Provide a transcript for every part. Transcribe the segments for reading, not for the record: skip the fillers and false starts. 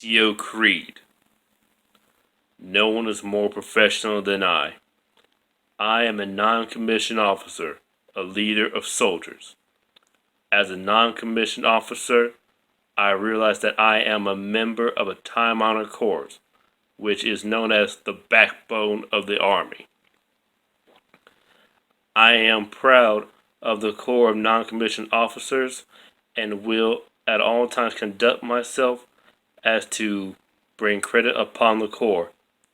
NCO Creed. No one is more professional than I. I am a non-commissioned officer, a leader of soldiers. As a non-commissioned officer, I realize that I am a member of a time-honored corps, which is known as the backbone of the Army. I am proud of the Corps of non-commissioned officers and will at all times conduct myself as to bring credit upon the Corps,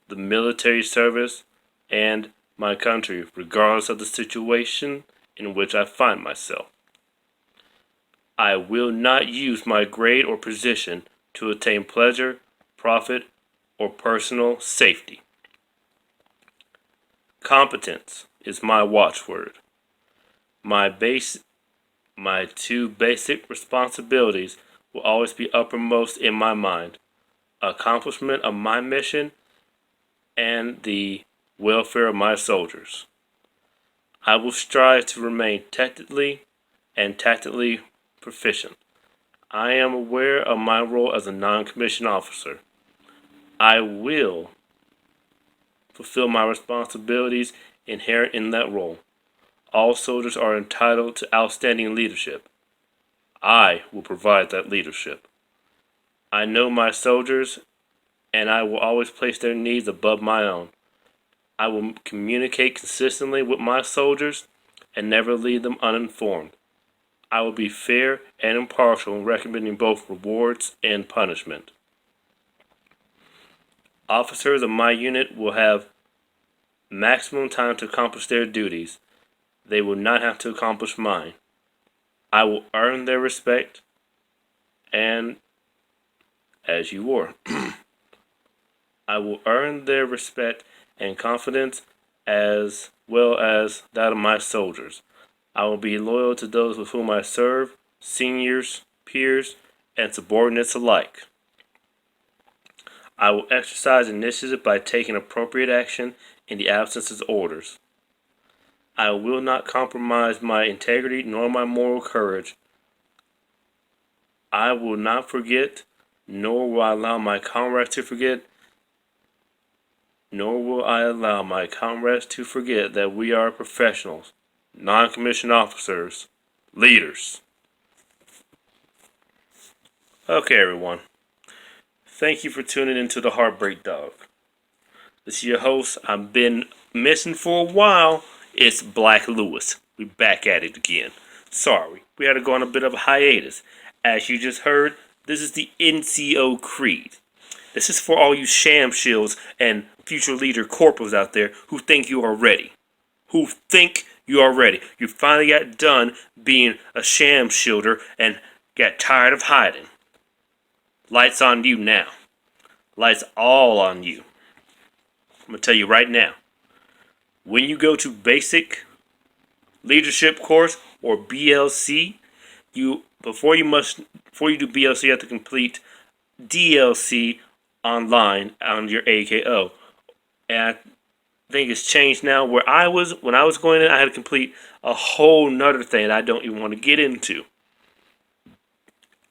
the military service, and my country, regardless of the situation in which I find myself. I will not use my grade or position to attain pleasure, profit, or personal safety. Competence is my watchword. My two basic responsibilities will always be uppermost in my mind: accomplishment of my mission and the welfare of my soldiers. I will strive to remain tactically and tactically proficient. I am aware of my role as a non-commissioned officer. I will fulfill my responsibilities inherent in that role. All soldiers are entitled to outstanding leadership. I will provide that leadership. I know my soldiers, and I will always place their needs above my own. I will communicate consistently with my soldiers and never leave them uninformed. I will be fair and impartial in recommending both rewards and punishment. Officers of my unit will have maximum time to accomplish their duties. They will not have to accomplish mine. I will earn their respect, and as you were, I will earn their respect and confidence as well as that of my soldiers. I will be loyal to those with whom I serve, seniors, peers, and subordinates alike. I will exercise initiative by taking appropriate action in the absence of orders. I will not compromise my integrity nor my moral courage. I will not forget, nor will I allow my comrades to forget, that we are professionals, non-commissioned officers, leaders. Okay, everyone. Thank you for tuning into the Heartbreak Dog. This is your host. I've been missing for a while. It's Black Lewis. We back at it again. Sorry, we had to go on a bit of a hiatus. As you just heard, this is the NCO Creed. This is for all you sham shills and future leader corporals out there who think you are ready. You finally got done being a sham shielder and got tired of hiding. Lights on you now. Lights all on you. I'm going to tell you right now. When you go to basic leadership course or BLC, before you do BLC, you have to complete DLC online on your AKO. And I think it's changed now. When I was going in, I had to complete a whole nother thing that I don't even want to get into.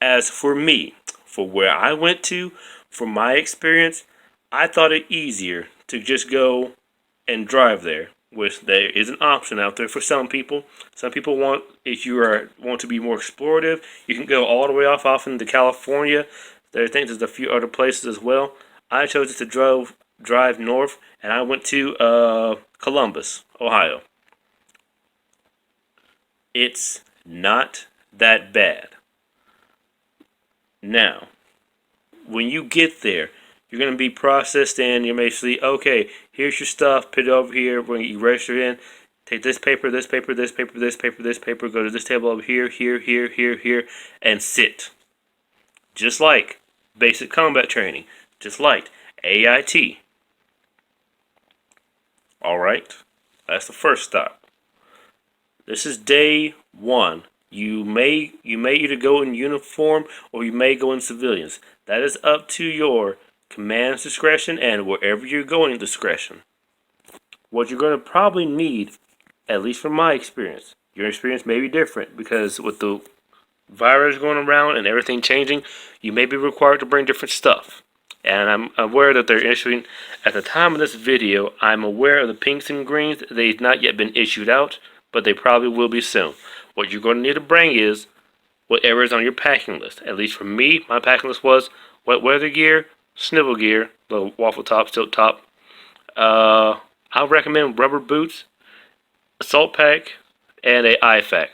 As for me, for where I went to, for my experience, I thought it easier to just go and drive there, which there is an option out there for some people. Some people if you want to be more explorative, you can go all the way off into California. I think there's a few other places as well. I chose to drive north, and I went to Columbus, Ohio. It's not that bad. Now, when you get there, you're going to be processed in. You're basically, okay, here's your stuff, put it over here, when you register in, take this paper, go to this table over here, and sit. Just like basic combat training, just like AIT. Alright, that's the first stop. This is day one. You may either go in uniform or you may go in civilians. That is up to your command's discretion and wherever you're going discretion. What you're going to probably need, at least from my experience, your experience may be different because with the virus going around and everything changing, you may be required to bring different stuff. And I'm aware that they're issuing, at the time of this video, I'm aware of the pinks and greens. They've not yet been issued out, but they probably will be soon. What you're going to need to bring is whatever is on your packing list. At least for me, my packing list was wet weather gear, snivel gear, little waffle top, silk top. I recommend rubber boots, a salt pack, and a IFAC.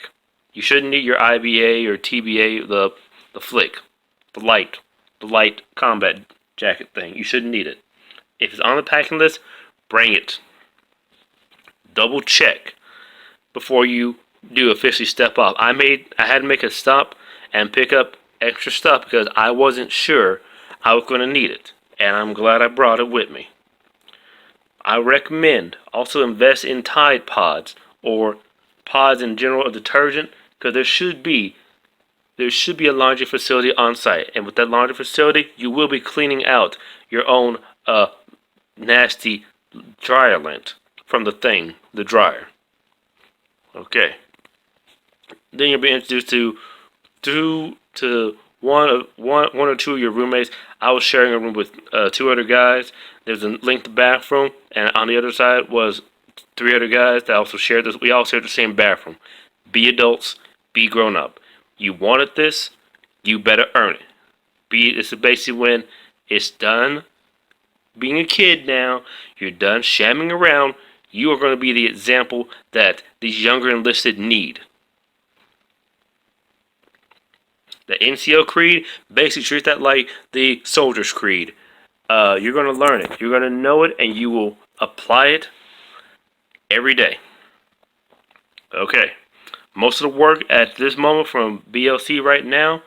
You shouldn't need your IBA or TBA, the flick, the light combat jacket thing. You shouldn't need it. If it's on the packing list, bring it. Double check before you do officially step off. I had to make a stop and pick up extra stuff because I wasn't sure I was going to need it, and I'm glad I brought it with me. I recommend also invest in Tide Pods or pods in general of detergent, because there should be a laundry facility on site, and with that laundry facility, you will be cleaning out your own nasty dryer lint from the dryer. Okay. Then you'll be introduced to one or two of your roommates. I was sharing a room with two other guys. There's a linked bathroom, and on the other side was three other guys that also shared this. We all shared the same bathroom. Be adults, be grown up. You wanted this, you better earn it. It's basically when it's done being a kid now, you're done shamming around, you are going to be the example that these younger enlisted need. The NCO creed, basically treat that like the soldier's creed. You're going to learn it, you're going to know it, and you will apply it every day. Okay. Most of the work at this moment from BLC right now,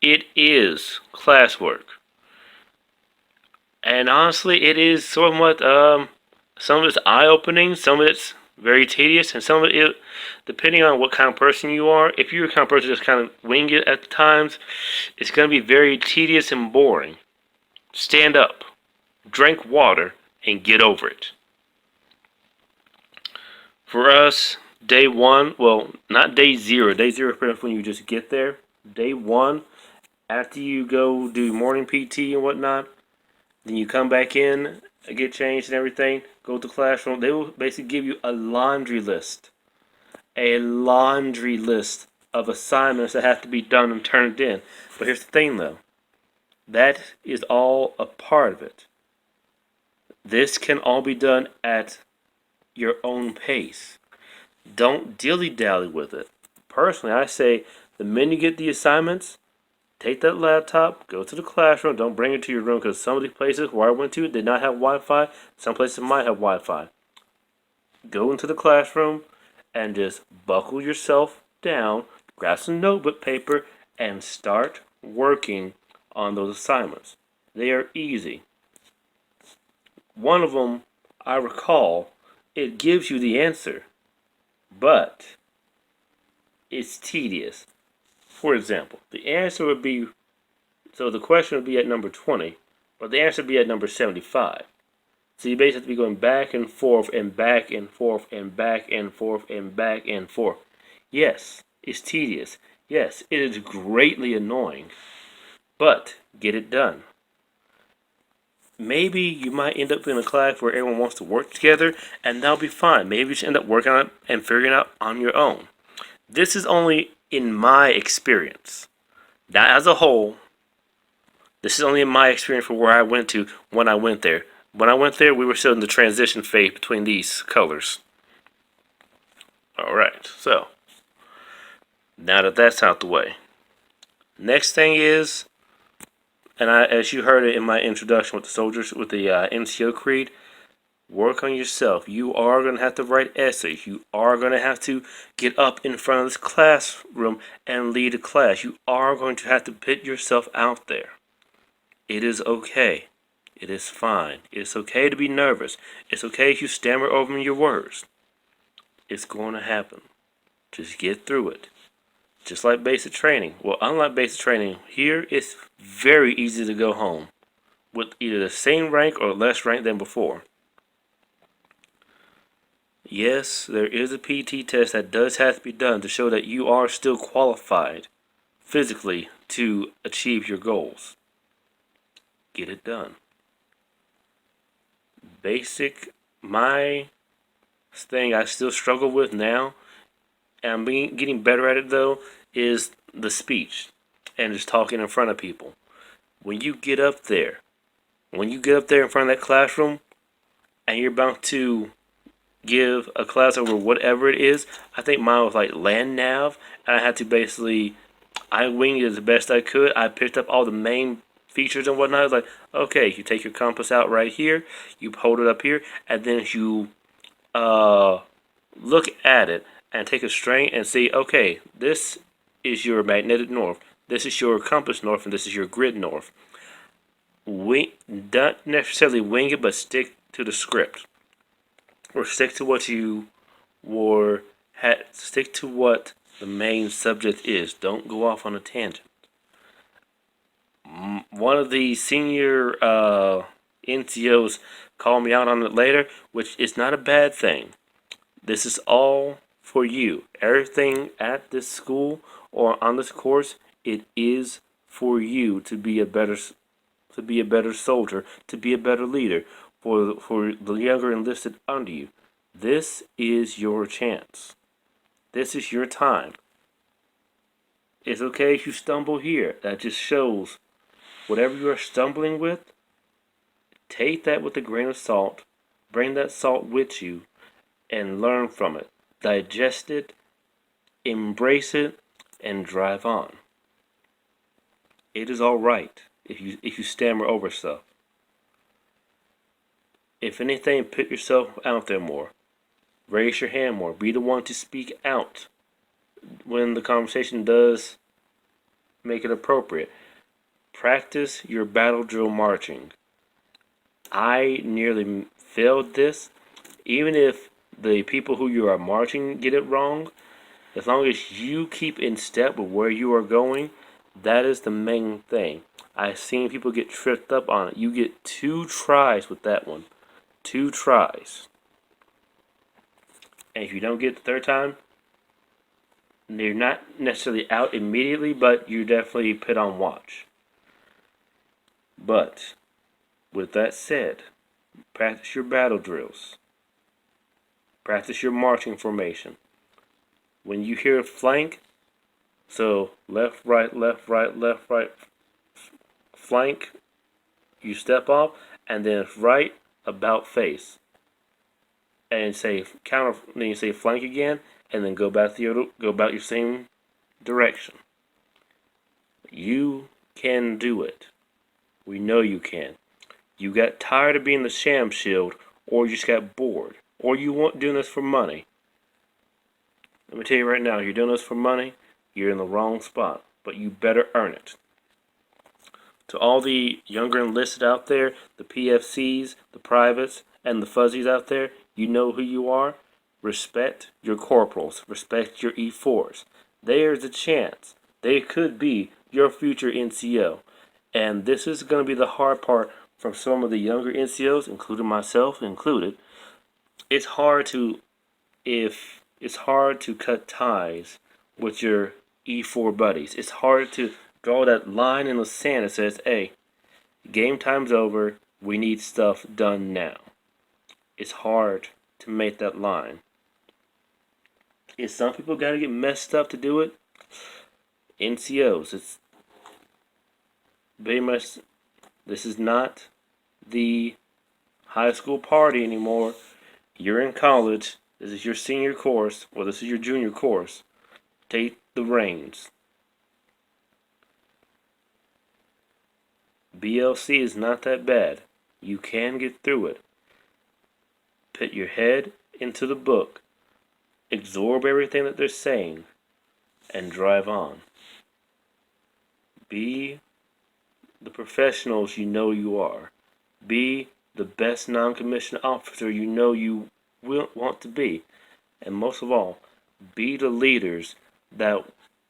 it is classwork. And honestly, it is somewhat, some of it's eye-opening, some of it's very tedious, and some of it, depending on what kind of person you are, if you're the kind of person that's kind of wing it at times, it's going to be very tedious and boring. Stand up, drink water, and get over it. For us, day one, well, not day zero. Day zero is when you just get there. Day one, after you go do morning PT and whatnot, then you come back in, get changed and everything, go to the classroom. They will basically give you a laundry list. A laundry list of assignments that have to be done and turned in. But here's the thing, though. That is all a part of it. This can all be done at your own pace. Don't dilly-dally with it. Personally, I say the minute you get the assignments, take that laptop, go to the classroom. Don't bring it to your room, because some of the places where I went to did not have Wi-Fi. Some places might have Wi-Fi. Go into the classroom and just buckle yourself down, grab some notebook paper, and start working on those assignments. They are easy. One of them, I recall, it gives you the answer, but it's tedious. For example, the answer would be, so the question would be at number 20, but the answer would be at number 75. So you basically have to be going back and forth and back and forth and back and forth and back and forth. Yes, it's tedious. Yes, it is greatly annoying, but get it done. Maybe you might end up in a class where everyone wants to work together, and that'll be fine. Maybe you should end up working on it and figuring it out on your own. This is only in my experience. Not as a whole. This is only in my experience for where I went to when I went there. When I went there, we were still in the transition phase between these colors. Alright, so now that that's out the way. Next thing is, and as you heard it in my introduction with the soldiers, with the NCO creed, work on yourself. You are going to have to write essays. You are going to have to get up in front of this classroom and lead a class. You are going to have to put yourself out there. It is okay. It is fine. It's okay to be nervous. It's okay if you stammer over your words. It's going to happen. Just get through it. Just like basic training. Well, unlike basic training, here it's very easy to go home with either the same rank or less rank than before. Yes, there is a PT test that does have to be done to show that you are still qualified physically to achieve your goals. Get it done. Basic, my thing I still struggle with now, and I'm getting better at it though, is the speech and just talking in front of people. When you get up there, in front of that classroom, and you're about to give a class over whatever it is, I think mine was like land nav, and I had to basically, I winged it as the best I could. I picked up all the main features and whatnot. I was like, okay, you take your compass out right here, you hold it up here, and then you uh, look at it and take a string and see, okay, this is your magnetic north, this is your compass north, and this is your grid north. Don't necessarily wing it, but stick to the script, or stick to what you were stick to what the main subject is. Don't go off on a tangent. One of the senior NCOs called me out on it later, which is not a bad thing. This is all for you. Everything at this school or on this course, it is for you to be a better soldier, to be a better leader for the younger enlisted under you. This is your chance. This is your time. It's okay if you stumble here. That just shows whatever you are stumbling with, take that with a grain of salt, bring that salt with you, and learn from it. Digest it, embrace it, and drive on. It is alright if you stammer over stuff. If anything, put yourself out there more. Raise your hand more. Be the one to speak out when the conversation does make it appropriate. Practice your battle drill marching. I nearly failed this. Even if the people who you are marching get it wrong, as long as you keep in step with where you are going, that is the main thing. I've seen people get tripped up on it. You get 2 tries with that one. 2 tries. And if you don't get it the third time, you're not necessarily out immediately, but you definitely put on watch. But, with that said, practice your battle drills. Practice your marching formation. When you hear flank, so left, right, flank, you step off, and then right, about face. And say counter, then you say flank again, and then go back your same direction. You can do it. We know you can. You got tired of being the sham shield, or you just got bored, or you weren't doing this for money. Let me tell you right now, you're doing this for money, you're in the wrong spot, but you better earn it. To all the younger enlisted out there, the PFCs, the privates, and the fuzzies out there, you know who you are. Respect your corporals. Respect your E4s. There's a chance they could be your future NCO. And this is going to be the hard part from some of the younger NCOs, including myself included. It's hard to cut ties with your E4 buddies. It's hard to draw that line in the sand that says, hey, game time's over, we need stuff done now. It's hard to make that line. If some people gotta get messed up to do it, NCOs, it's very much, this is not the high school party anymore. You're in college, this is your senior course, or this is your junior course. Take the reins. BLC is not that bad. You can get through it. Put your head into the book, absorb everything that they're saying, and drive on. Be the professionals you know you are. Be the best non-commissioned officer you know you will want to be. And most of all, be the leaders that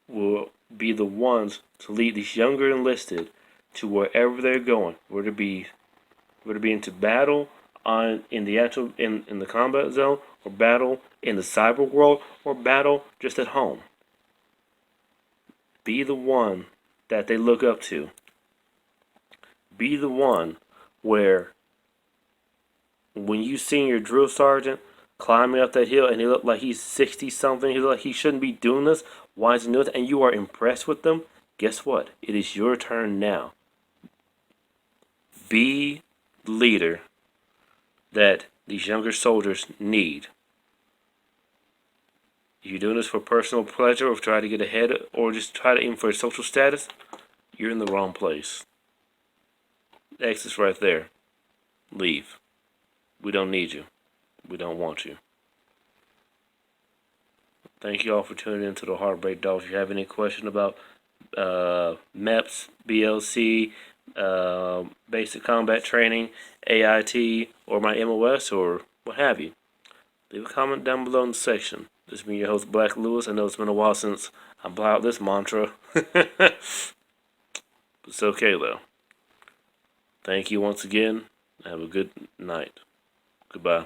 will be the ones to lead these younger enlisted to wherever they're going, whether it be into battle in the combat zone, or battle in the cyber world, or battle just at home. Be the one that they look up to. Be the one where when you seen your drill sergeant climbing up that hill and he looked like he's 60 something, he looked like he shouldn't be doing this, why is he doing this, and you are impressed with them, guess what? It is your turn now. Be the leader that these younger soldiers need. If you're doing this for personal pleasure or try to get ahead or just try to aim for a social status, you're in the wrong place. The exit's right there. Leave. We don't need you. We don't want you. Thank you all for tuning in to the Heartbreak Dog. If you have any question about MEPS, BLC, basic combat training, AIT, or my MOS, or what have you, leave a comment down below in the section. This has been your host, Black Lewis. I know it's been a while since I blew out this mantra. It's okay, though. Thank you once again. Have a good night. Goodbye.